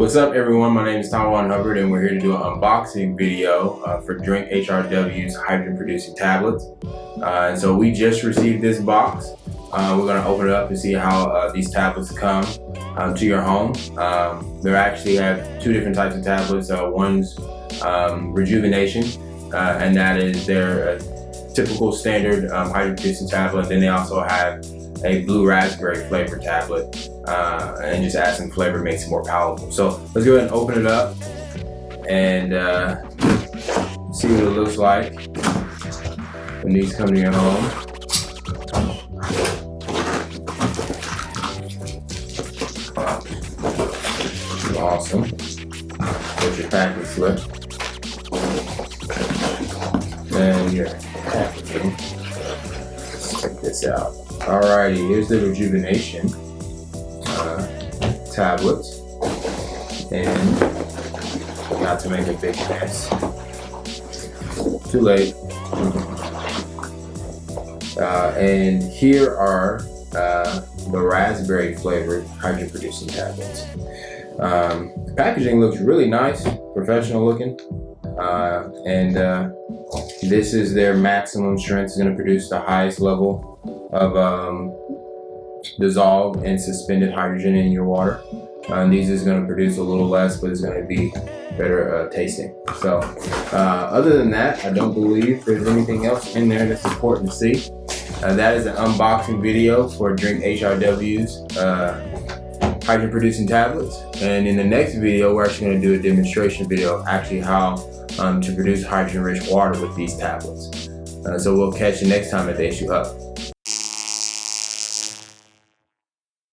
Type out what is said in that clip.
What's up everyone, my name is Tywon Hubbard and we're here to do an unboxing video for Drink HRW's hydrogen producing tablets. And so we just received this box. We're going to open it up and see how these tablets come to your home. They actually have two different types of tablets. One's rejuvenation, and that is their typical standard hydrogen producing tablet. Then they also have a blue raspberry flavor tablet, and just add some flavor, makes it more palatable. So let's go ahead and open it up and see what it looks like when these come to your home. Awesome. There's your packing slip and your packaging. Let's check this out. Alrighty, here's the rejuvenation tablets, and not to make a big mess. Too late. And here are the raspberry flavored hydrogen producing tablets. The packaging looks really nice, professional looking, and this is their maximum strength. It's going to produce the highest level of dissolved and suspended hydrogen in your water. These is going to produce a little less, but it's going to be better tasting. So other than that, I don't believe there's anything else in there that's important to see. That is an unboxing video for Drink HRW's hydrogen producing tablets, and in the next video we're actually going to do a demonstration video of actually how to produce hydrogen rich water with these tablets. So we'll catch you next time at the H2Hubb.